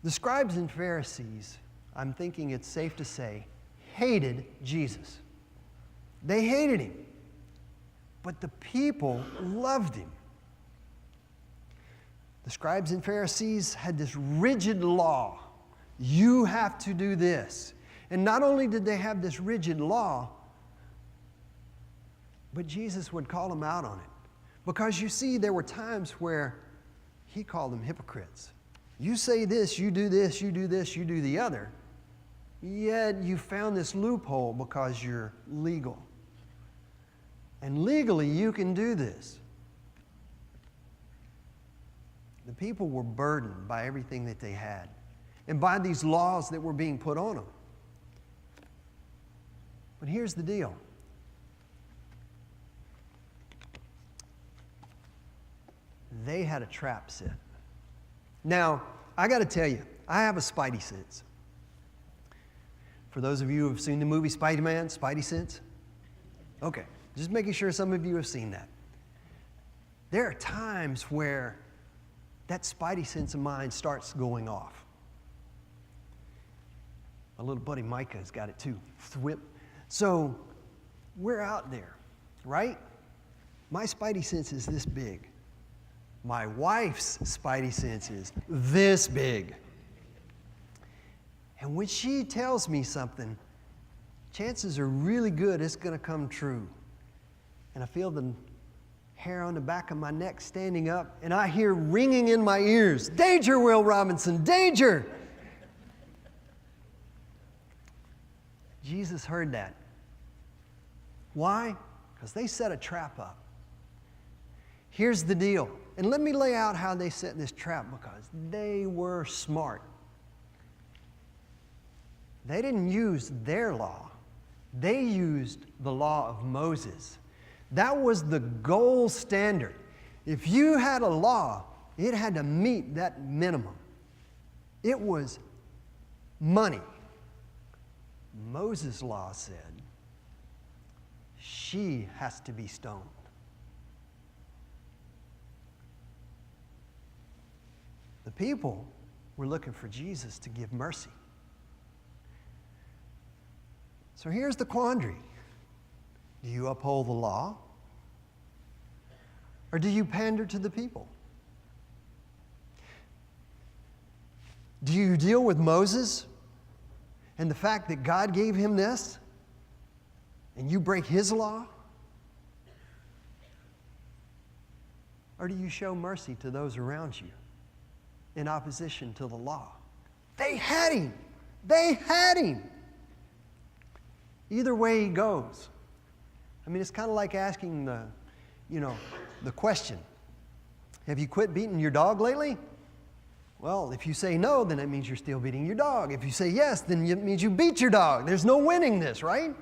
The scribes and Pharisees, I'm thinking it's safe to say, hated Jesus. They hated him. But the people loved him. The scribes and Pharisees had this rigid law. You have to do this. And not only did they have this rigid law, but Jesus would call them out on it. Because you see, there were times where he called them hypocrites. You say this, you do this, you do this, you do the other. Yet you found this loophole because you're legal. And legally you can do this. The people were burdened by everything that they had and by these laws that were being put on them. But here's the deal. They had a trap set. Now, I got to tell you, I have a spidey sense. For those of you who have seen the movie Spider-Man, Spidey sense? Okay, just making sure some of you have seen that. There are times where that spidey sense of mine starts going off. My little buddy Micah has got it too. Thwip. So we're out there, right? My spidey sense is this big. My wife's spidey sense is this big. And when she tells me something, chances are really good it's going to come true. And I feel the hair on the back of my neck standing up, and I hear ringing in my ears, "Danger, Will Robinson, danger!" Jesus heard that. Why? Because they set a trap up. Here's the deal. And let me lay out how they set this trap, because they were smart. They didn't use their law. They used the law of Moses. That was the gold standard. If you had a law, it had to meet that minimum. It was money. Moses' law said, she has to be stoned. The people were looking for Jesus to give mercy. So here's the quandary. Do you uphold the law? Or do you pander to the people? Do you deal with Moses and the fact that God gave him this, and you break his law? Or do you show mercy to those around you in opposition to the law? They had him. They had him. Either way he goes. I mean, it's kind of like asking the question, have you quit beating your dog lately? Well, if you say no, then that means you're still beating your dog. If you say yes, then it means you beat your dog. There's no winning this, right?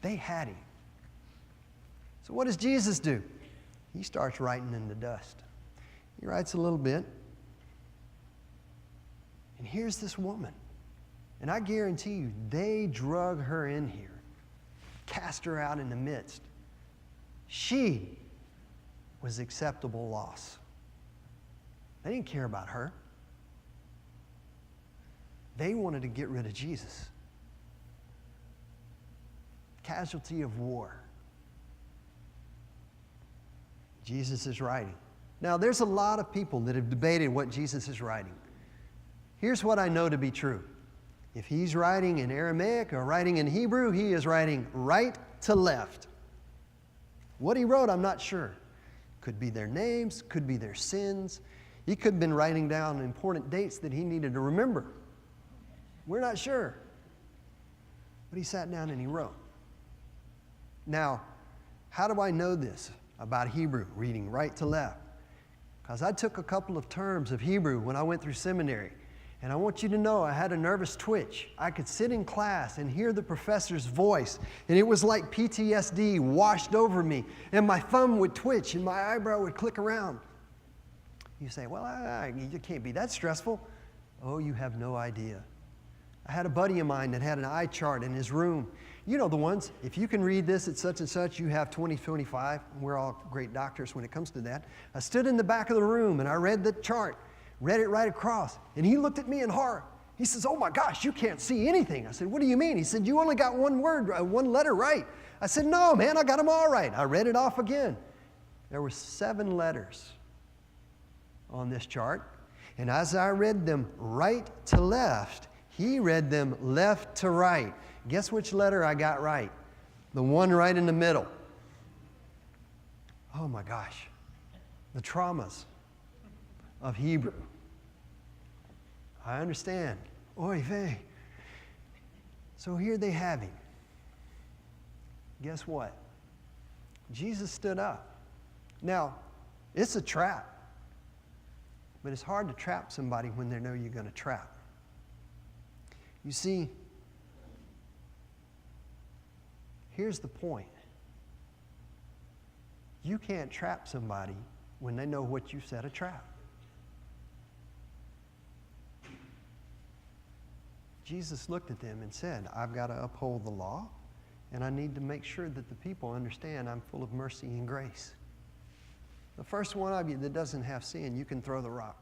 They had him. So what does Jesus do? He starts writing in the dust. He writes a little bit. And here's this woman. And I guarantee you, they drug her in here, cast her out in the midst. She was acceptable loss. They didn't care about her. They wanted to get rid of Jesus. Casualty of war. Jesus is writing. Now, there's a lot of people that have debated what Jesus is writing. Here's what I know to be true. If he's writing in Aramaic or writing in Hebrew, he is writing right to left. What he wrote, I'm not sure. Could be their names, could be their sins. He could have been writing down important dates that he needed to remember. We're not sure. But he sat down and he wrote. Now, how do I know this about Hebrew, reading right to left? Because I took a couple of terms of Hebrew when I went through seminary. And I want you to know I had a nervous twitch. I could sit in class and hear the professor's voice, and it was like PTSD washed over me, and my thumb would twitch and my eyebrow would click around. You say, well, it can't be that stressful. Oh, you have no idea. I had a buddy of mine that had an eye chart in his room. You know the ones, if you can read this at such and such, you have 20/25. We're all great doctors when it comes to that. I stood in the back of the room and I read the chart. read it right across. And he looked at me in horror. He says, "Oh my gosh, you can't see anything." I said, "What do you mean?" He said, "You only got one letter right." I said, "No, man, I got them all right." I read it off again. There were 7 letters on this chart. And as I read them right to left, he read them left to right. Guess which letter I got right? The one right in the middle. Oh my gosh. The traumas of Hebrew. I understand. Oy vey. So here they have him. Guess what? Jesus stood up. Now, it's a trap. But it's hard to trap somebody when they know you're going to trap. You see, here's the point. You can't trap somebody when they know what you set a trap. Jesus looked at them and said, "I've got to uphold the law, and I need to make sure that the people understand I'm full of mercy and grace. The first one of you that doesn't have sin, you can throw the rock."